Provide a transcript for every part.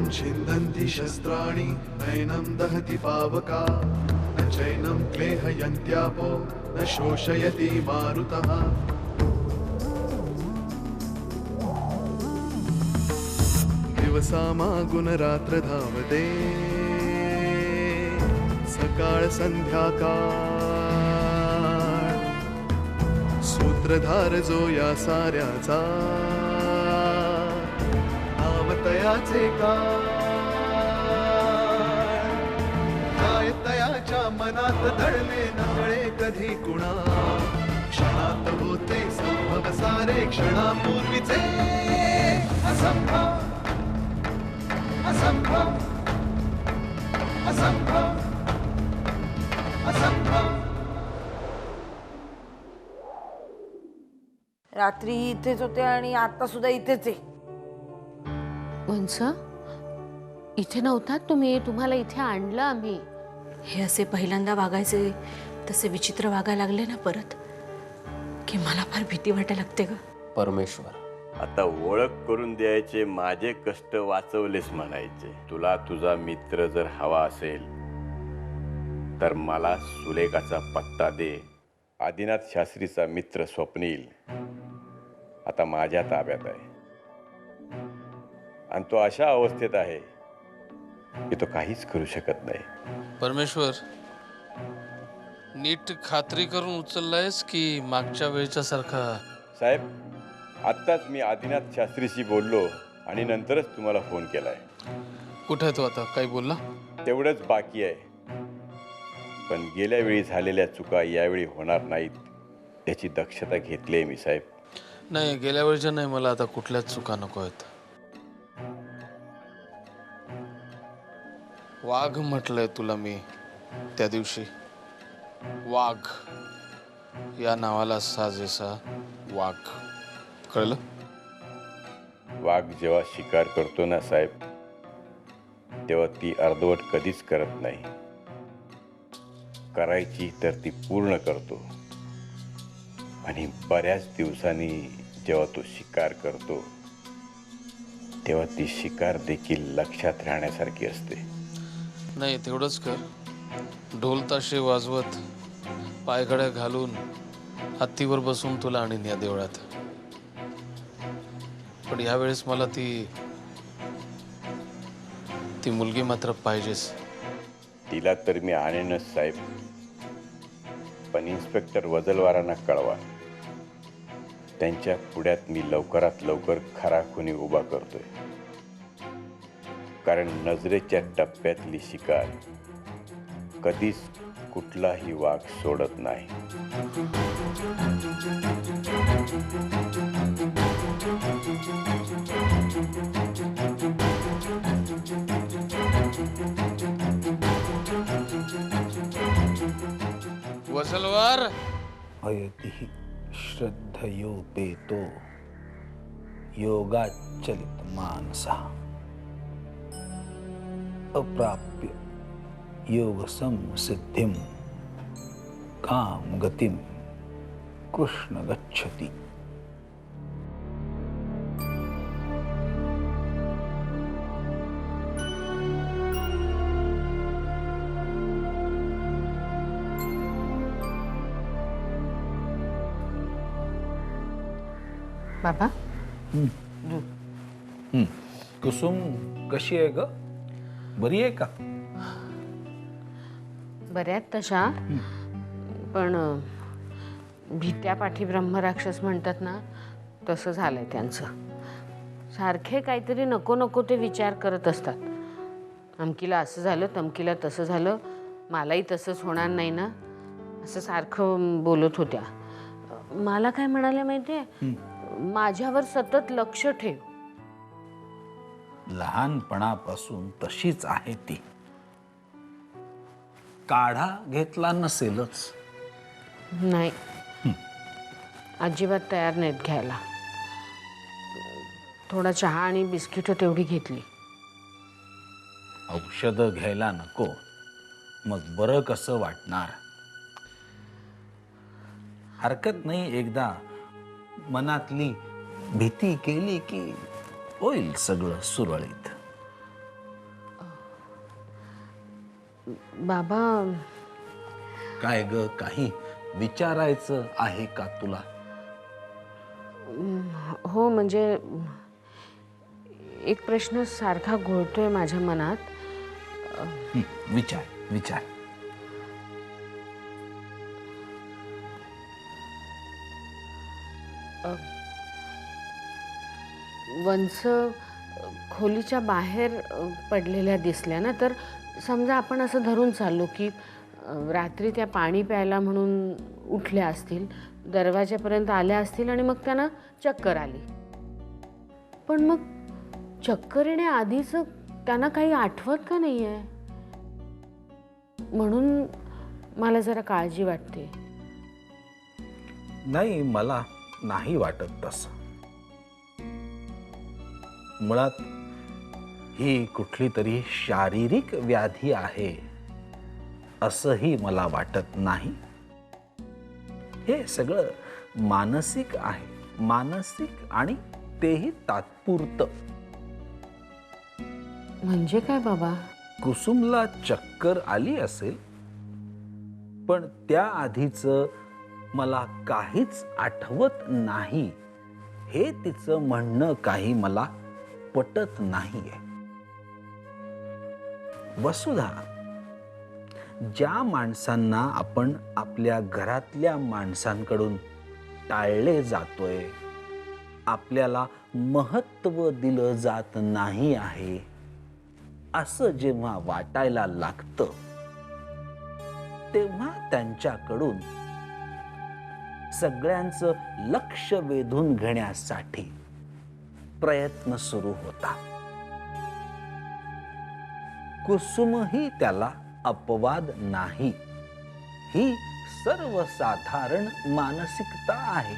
नैनं छिन्दन्ति शस्त्राणि नैनं दहति पावका न चैनं क्लेहयन्त्यापो न शोषयति मारुतः दिवसामागुणरात्र धावते सकाळ संध्याकाळ सूत्रधार जो या साऱ्याचा नामतयाचे काय तयाच्या मनात दडले नकळे कधी कुणा क्षणात होते संभव सारे क्षणापूर्वीचे असंभव असंभव असंभव असंभव. रात्री इथेच होते आणि आता सुद्धा इथेच आहे. वंस इथे नव्हतात तुम्ही, तुम्हाला इथे आणलं आम्ही. हे असे पहिल्यांदा वागायचे तसे विचित्र वागायला लागले ना परत की मला फार भीती वाटायला लागते ग. परमेश्वर, आता ओळख करून द्यायचे, माझे कष्ट वाचवलेस म्हणायचे. तुला तुझा मित्र जर हवा असेल तर मला सुलेखाचा पत्ता दे. आदिनाथ शास्त्रीचा मित्र स्वप्नील आता माझ्या ताब्यात आहे आणि तो अशा अवस्थेत आहे की तो काहीच करू शकत नाही. परमेश्वर, नीट खात्री करून उचललायस की मागच्या वेळच्या सारखा? साहेब, आत्ताच मी आदिनाथ शास्त्रीशी बोललो आणि नंतरच तुम्हाला फोन केलाय. कुठे आहे तो आता? काही बोलला? तेवढंच बाकी आहे, पण गेल्या वेळी झालेल्या चुका यावेळी होणार नाहीत याची दक्षता घेतली आहे मी साहेब. नाही, गेल्या वेळच्या नाही, मला आता कुठल्याच चुका नको आहेत. वाघ म्हटलंय तुला मी त्या दिवशी. वाघ या नावाला साजेसा वाघ, कळलं? वाघ जेव्हा शिकार करतो ना साहेब, तेव्हा ती अर्धवट कधीच करत नाही. करायची तर ती पूर्ण करतो आणि बऱ्याच दिवसांनी जेव्हा तो शिकार करतो तेव्हा ती शिकार देखील लक्षात राहण्यासारखी असते. नाही, तेवढंच कर. ढोल ताशे वाजवत पायघड्या घालून हत्तीवर बसून तुला आणीन या देवळात. पण यावेळेस मला ती मुलगी मात्र पाहिजेच. तिला तर मी आणेनच साहेब, पण इन्स्पेक्टर वजलवारांना कळवा. त्यांच्या पुढ्यात मी लवकरात लवकर खरा खुनी उभा करतोय. कारण नजरेच्या टप्प्यातली शिकार कधीच कुठलाही वाघ सोडत नाही. वजलवार, अयति श्रद्धयोपेतो योगाचलित मानसा अप्राप्य योग संसिद्धिम काम गतिम कृष्ण गच्छति. बाबा, कुसुम कशी आहे ग? बरी आहे का? बऱ्यात तशा, पण भीत्या पाठी ब्रह्मराक्षस म्हणतात ना, तसं झालंय त्यांचं. सारखे काहीतरी नको नको ते विचार करत असतात. अमकीला असं झालं, तमकीला तसं झालं, मलाही तसंच होणार नाही ना, असं सारखं बोलत होत्या. मला काय म्हणाले माहितीये, माझ्यावर सतत लक्ष ठेव. लहानपणापासून तशीच आहे ती. काढा घेतला नसेलच. नाही, अजिबात तयार नाहीत घ्यायला. थोडा चहा आणि बिस्किट तेवढी घेतली. औषधं घ्यायला नको, मग बरं कसं वाटणार? हरकत नाही, एकदा मनातली भीती केली की होईल सगळं सुरळीत. बाबा काय ग, काही विचारायचं आहे का तुला? हो म्हणजे एक प्रश्न सारखा घोळतोय माझ्या मनात. विचार विचार. वंस खोलीच्या बाहेर पडलेल्या दिसल्या ना, तर समजा आपण असं धरून चाललो की रात्री त्या पाणी प्यायला म्हणून उठल्या असतील, दरवाजापर्यंत आल्या असतील आणि मग त्यांना चक्कर आली. पण मग चक्कर येण्याआधीच त्यांना काही आठवत का नाही आहे, म्हणून मला जरा काळजी वाटते. नाही, मला नाही वाटत तसं. मुळात ही कुठली तरी शारीरिक व्याधी आहे असंही मला वाटत नाही. हे सगळं मानसिक आहे, मानसिक, आणि तेही तात्पुरतं. म्हणजे काय बाबा? कुसुमला चक्कर आली असेल, पण त्याआधीच मला काहीच आठवत नाही हे तिचं म्हणणं काही मला पटत नाहीये. वसुधा, ज्या माणसांना आपण आपल्या घरातल्या माणसांकडून टाळले जातोय, आपल्याला महत्त्व दिलं जात नाही आहे असं जेव्हा वाटायला लागतं, तेव्हा त्यांच्याकडून सगळ्यांचं लक्ष वेधून घेण्यासाठी प्रयत्न सुरू होता. कुसुमही त्याला अपवाद नाही. ही सर्वसाधारण मानसिकता आहे.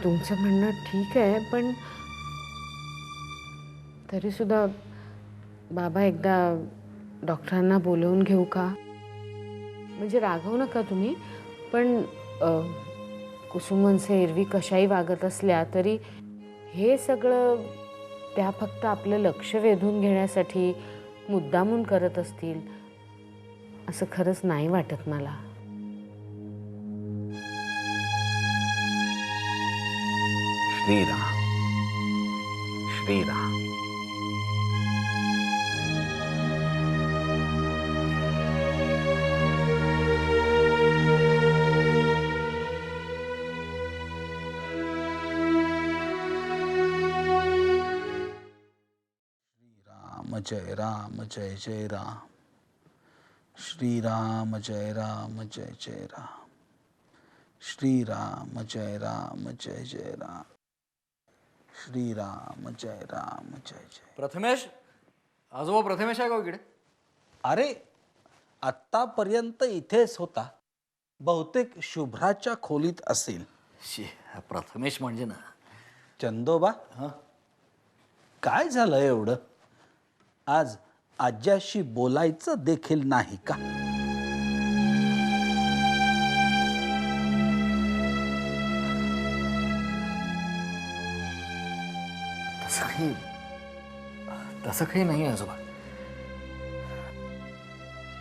तुमचं म्हणणं ठीक आहे, पण तरी सुद्धा बाबा एकदा डॉक्टरांना बोलवून घेऊ का? म्हणजे रागवू नका तुम्ही, पण कुसुमवंसे एरवी कशाही वागत असल्या तरी हे सगळं त्या फक्त आपलं लक्ष वेधून घेण्यासाठी मुद्दामून करत असतील असं खरंच नाही वाटत मला. श्रीराम श्रीराम. जय राम जय जय राम. श्रीराम जय राम जय जय राम. श्रीराम जय राम जय जय राम. श्रीराम जय राम जय जय. प्रथमेश, आजोबा प्रथमेश आहे का इकडे? अरे, आत्तापर्यंत इथेच होता. बहुतेक शुभ्राच्या खोलीत असेल. प्रथमेश म्हणजे ना. चंदोबा, काय झालं एवढं? आज आज्याशी बोलायचं देखील नाही का? तसं काही नाही आहे आजोबा.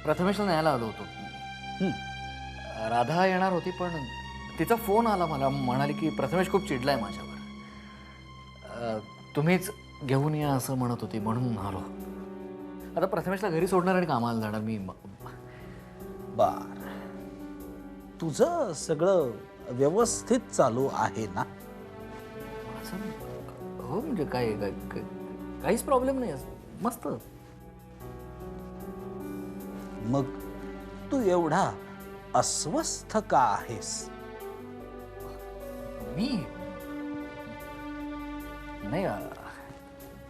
प्रथमेशला न्यायला आलो होतो. राधा येणार होती, पण तिचा फोन आला मला. म्हणाली की प्रथमेश खूप चिडलाय माझ्यावर, तुम्हीच घेऊन या असं म्हणत होती, म्हणून आलो. आता प्रथमेशला घरी सोडणार आणि कामाला जाणार मी. बर, तुझं सगळं व्यवस्थित चालू आहे ना? हो, म्हणजे काहीच प्रॉब्लेम नाही, मस्त. मग तू एवढा अस्वस्थ का आहेस? मी नाही,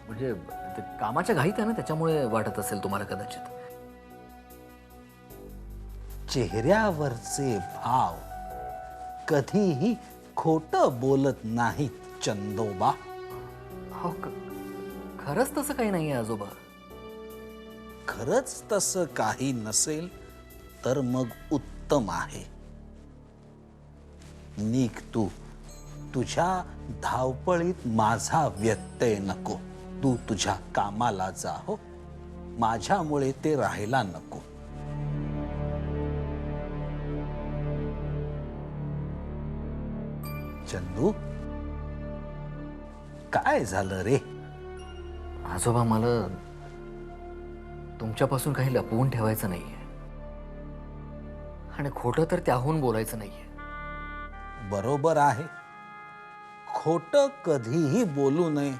म्हणजे ते कामाच्या घाईत आहे ना, त्याच्यामुळे वाटत असेल तुम्हाला कदाचित. चेहऱ्यावरचे भाव कधीही खोटं बोलत नाहीत चंदोबा. हो, खरंच तसं काही नाही आहे आजोबा. खरंच तसं काही नसेल तर मग उत्तम आहे. निघ तू. तुझ्या धावपळीत माझा व्यत्यय नको. तू तुझ्या कामाला जा. हो, माझ्यामुळे ते राहायला नको. चंदू, काय झालं रे? आजोबा, मला तुमच्यापासून काही लपवून ठेवायचं नाहीये आणि खोटं तर त्याहून बोलायचं नाहीये. बरोबर आहे, खोटं कधीही बोलू नये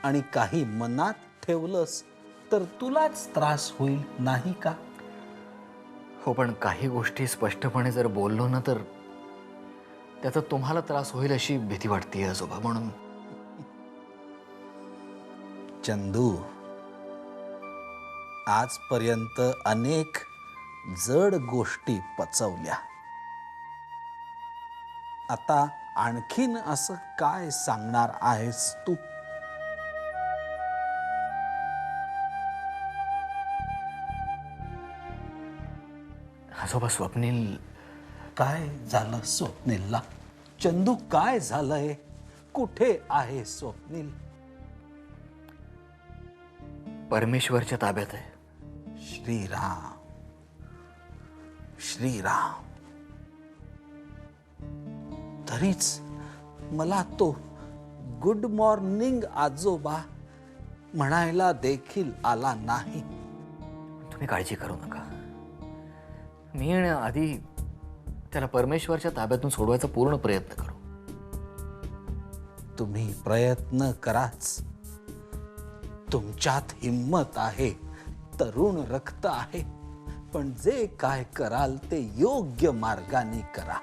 आणि काही मनात ठेवलंस तर तुलाच त्रास होईल, नाही का? हो, पण काही गोष्टी स्पष्टपणे जर बोललो ना तर त्याचा तुम्हाला त्रास होईल अशी भीती वाटते आजोबा. म्हणून चंदू, आजपर्यंत अनेक जड गोष्टी पचवल्या. आता आणखीन असं काय सांगणार आहेस तू? आजोबा, स्वप्नील काय झालं स्वप्नीलला? चंदू, काय झालंय? कुठे आहे स्वप्नील? परमेश्वरच्या ताब्यात आहे. श्रीराम, श्रीराम. तरीच मला तो गुड मॉर्निंग आजोबा म्हणायला देखील आला नाही. तुम्ही काळजी करू नका. मी आणि आधी त्याला परमेश्वरच्या ताब्यातून सोडवायचा पूर्ण प्रयत्न करू. तुम्ही प्रयत्न कराच. तुमच्यात हिम्मत आहे, तरुण रक्त आहे, पण जे काय कराल ते योग्य मार्गाने करा.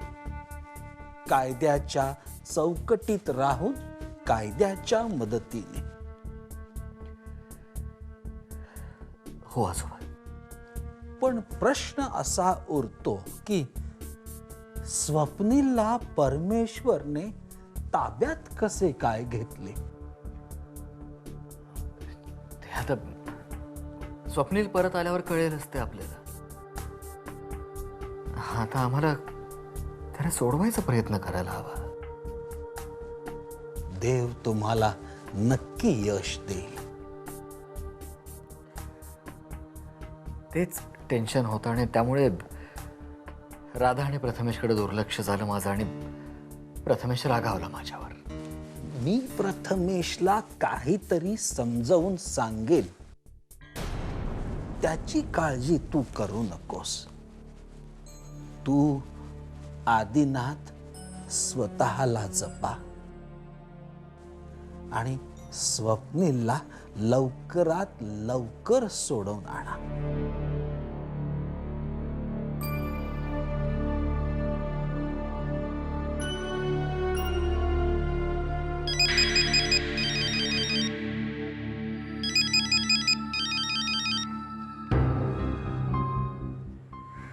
कायद्याच्या चौकटीत राहून कायद्याच्या मदतीने. हो आजोबा. पण प्रश्न असा उरतो की स्वप्नीलला परमेश्वरने ताब्यात कसे काय घेतले? ते आता स्वप्नील परत आल्यावर कळेलच ते आपल्याला. आता आम्हाला त्याला सोडवायचा प्रयत्न करायला हवा. देव तुम्हाला नक्की यश देईल. तेच टेन्शन होतं आणि त्यामुळे राधा आणि प्रथमेशकडे दुर्लक्ष झालं माझं आणि प्रथमेश रागावला माझ्यावर. मी प्रथमेशला काहीतरी समजावून सांगेल, त्याची काळजी तू करू नकोस. तू आदिनाथ स्वतःला जपा आणि स्वप्नीलला लवकरात लवकर सोडवून आणा.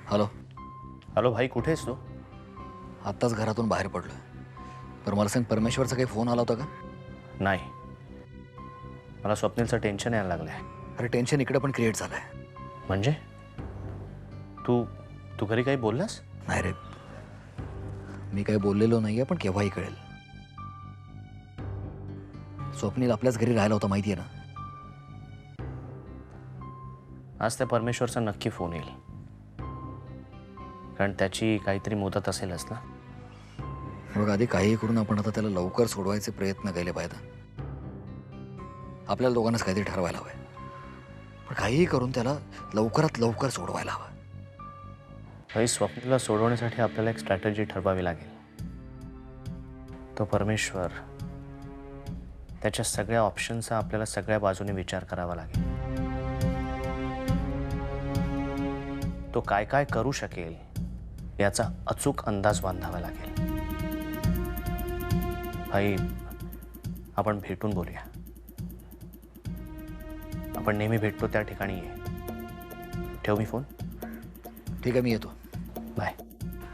हॅलो. हॅलो भाई, कुठे आहेस तू? आत्ताच घरातून बाहेर पडलोय. पण मला सांग, परमेश्वरचा काही फोन आला होता का? नाही, मला स्वप्नीलचं टेन्शन यायला लागलंय. अरे टेन्शन इकडे पण क्रिएट झालंय. म्हणजे तू तू घरी काही बोललास? नाही रे, मी काही बोललेलो नाहीये, पण केव्हाही कळेल. स्वप्नील आपल्याच घरी राहिला होता, माहितीये ना. आज त्या परमेश्वरचा नक्की फोन येईल, कारण त्याची काहीतरी मुदत असेलच ना. बघ, आधी काही करून आपण आता त्याला लवकर सोडवायचे प्रयत्न केले पाहिजे. आपल्याला दोघांनाच काहीतरी ठरवायला हवंय, पण काहीही करून त्याला लवकरात लवकर सोडवायला हवं. भाई, स्वप्नीला सोडवण्यासाठी आपल्याला एक स्ट्रॅटेजी ठरवावी लागेल. तो परमेश्वर, त्याच्या सगळ्या ऑप्शनचा आपल्याला सगळ्या बाजूने विचार करावा लागेल. तो काय काय करू शकेल याचा अचूक अंदाज बांधावा लागेल. भाई, आपण भेटून बोलूया. आपण नेहमी भेटतो त्या ठिकाणी ये. ठेव मी फोन. ठीक आहे, मी येतो. बाय.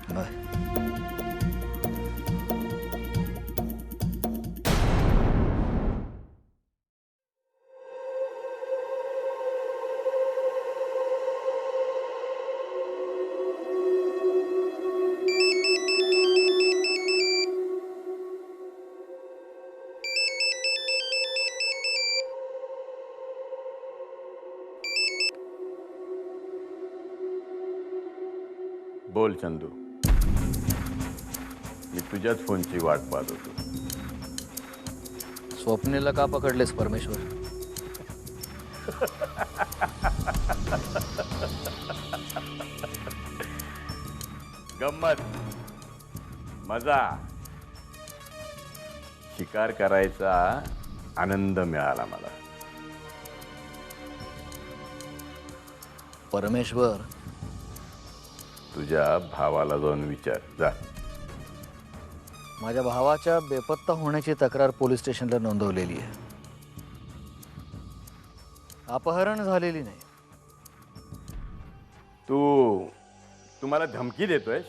बाय. बोल चंदू. मी तुझ्याच फोनची वाट पाहत होतो. स्वप्नीला का पकडलेस परमेश्वर? गंमत, मजा, शिकार करायचा आनंद मिळाला मला. परमेश्वर, तुझ्या भावाला जाऊन विचार जा. माझ्या भावाच्या बेपत्ता होण्याची तक्रार पोलीस स्टेशनला नोंदवलेली आहे. अपहरण झालेली नाही. तू मला धमकी देतोयस?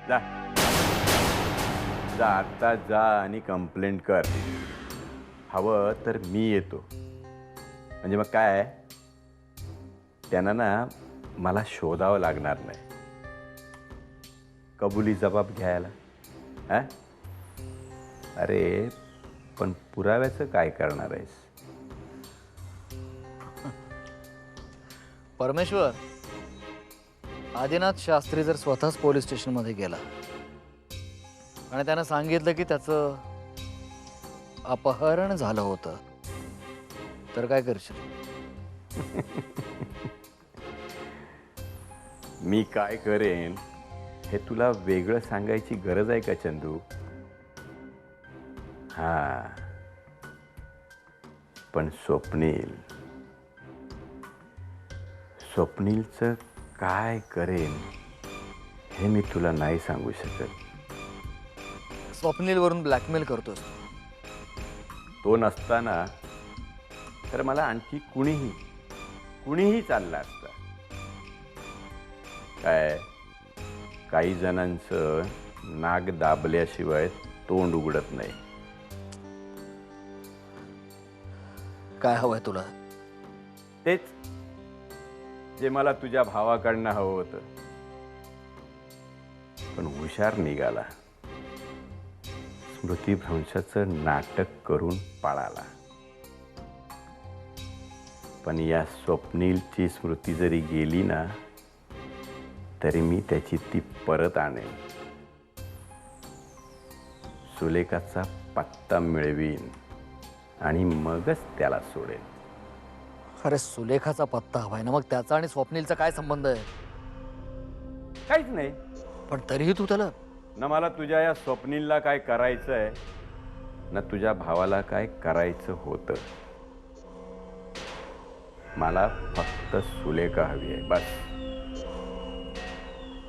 जा जा, आता जा आणि कंप्लेंट कर. हवं तर मी येतो. म्हणजे मग काय, त्यांना ना मला शोधावं लागणार नाही. कबुली जबाब घ्यायला. हा, अरे पण पुराव्याचं काय करणार आहेस? परमेश्वर, आदिनाथ शास्त्री जर स्वतःच पोलीस स्टेशनमध्ये गेला आणि त्यानं सांगितलं की त्याचं अपहरण झालं होतं, तर काय करशील? मी काय करेन हे तुला वेगळं सांगायची गरज आहे का चंदू? हा, पण स्वप्नीलचं काय करेन हे मी तुला नाही सांगू शकत. स्वप्नीलवरून ब्लॅकमेल करतोस. तो नसताना तर मला आणखी कुणीही चाललं असतं. काय, काही जणांचं नाक दाबल्याशिवाय तोंड उघडत नाही. काय हवंय तुला? तेच जे मला तुझ्या भावाकडनं हवं होतं. पण हुशार निघाला. स्मृतिभ्रंशाचं नाटक करून पळाला. पण या स्वप्नीलची स्मृती जरी गेली ना, तरी मी त्याची ती परत आणेन. सुलेखाचा पत्ता मिळवीन आणि मगच त्याला सोडेन. अरे सुलेखाचा पत्ता हवाय ना, मग त्याचा आणि स्वप्नीलचा काय संबंध आहे? काहीच नाही. पण तरीही तू त्याला... ना मला तुझ्या या स्वप्नीलला काय करायचंय, ना तुझ्या भावाला काय करायचं होतं. मला फक्त सुलेखा हवी आहे, बस.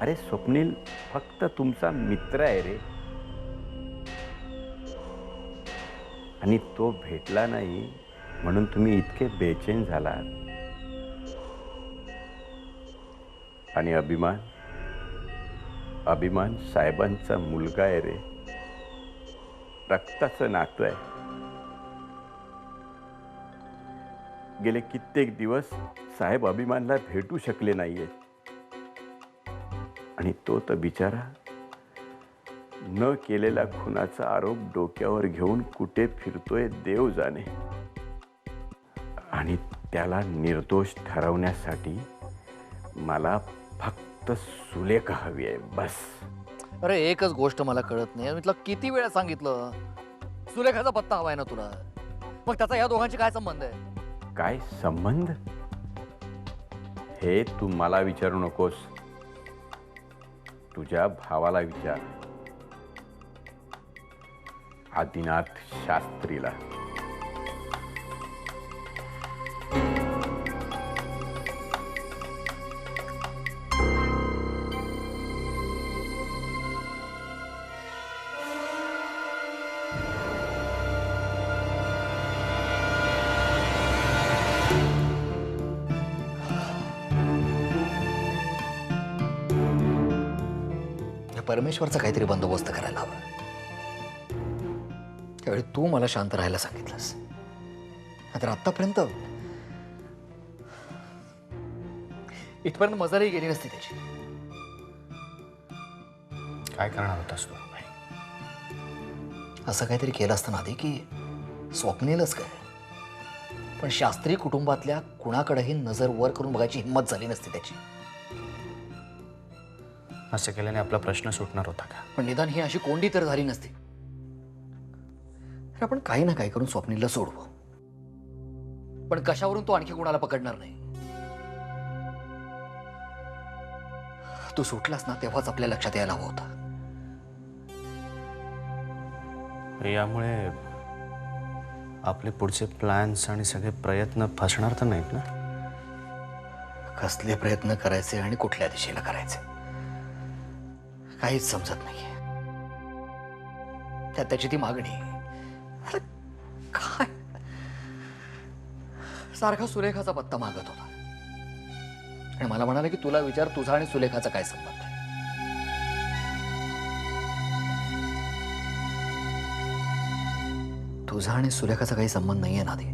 अरे स्वप्नील फक्त तुमचा मित्र आहे रे. आणि तो भेटला नाही म्हणून तुम्ही इतके बेचैन झालात. आणि अभिमान साहेबांचा मुलगा आहे रे. रक्ताचं नातं आहे. गेले कित्येक दिवस साहेब अभिमानला भेटू शकले नाहीये. आणि तो तर बिचारा न केलेल्या खुनाचा आरोप डोक्यावर घेऊन कुठे फिरतोय देव जाणे. आणि त्याला निर्दोष ठरवण्यासाठी मला फक्त सुलेखा हवी आहे, बस. अरे एकच गोष्ट मला कळत नाही. मी तुला किती वेळा सांगितलं सुलेखाचा पत्ता हवाय ना तुला. मग त्याचा या दोघांची काय संबंध आहे? काय संबंध हे तू मला विचारू नकोस. तुझ्या भावाला विचार, आदिनाथ शास्त्रीला. परमेश्वरचा काहीतरी बंदोबस्त करायला हवा. त्यावेळी तू मला शांत राहायला सांगितलंस. तर आतापर्यंत इथपर्यंत मजाही गेली नसती त्याची. काय करणार होतास तू? असं काहीतरी केलं असतं आधी की स्वप्नीलच काय, पण शास्त्री कुटुंबातल्या कुणाकडेही नजर वर करून बघायची हिंमत झाली नसती त्याची. असं केल्याने आपला प्रश्न सुटणार होता का? पण निदान ही अशी कोंडी तर झाली नसती. तर आपण काही ना काही करून स्वप्नीलला सोडवू. पण कशावरून तो आणखी कोणाला पकडणार नाही. तू सुटलास ना तेव्हाच आपल्या लक्षात यायला हवं होतं. यामुळे आपले पुढचे प्लॅन्स आणि सगळे प्रयत्न फसणार तर नाहीत ना? कसले प्रयत्न करायचे आणि कुठल्या दिशेला करायचे काहीच समजत नाहीये. त्यात त्याची ती मागणी. अरे काय सारखा सुलेखाचा पत्ता मागत होता आणि मला म्हणाला की तुला विचार तुझा आणि सुलेखाचा काय संबंध आहे. तुझा आणि सुलेखाचा काही संबंध नाहीये नादी.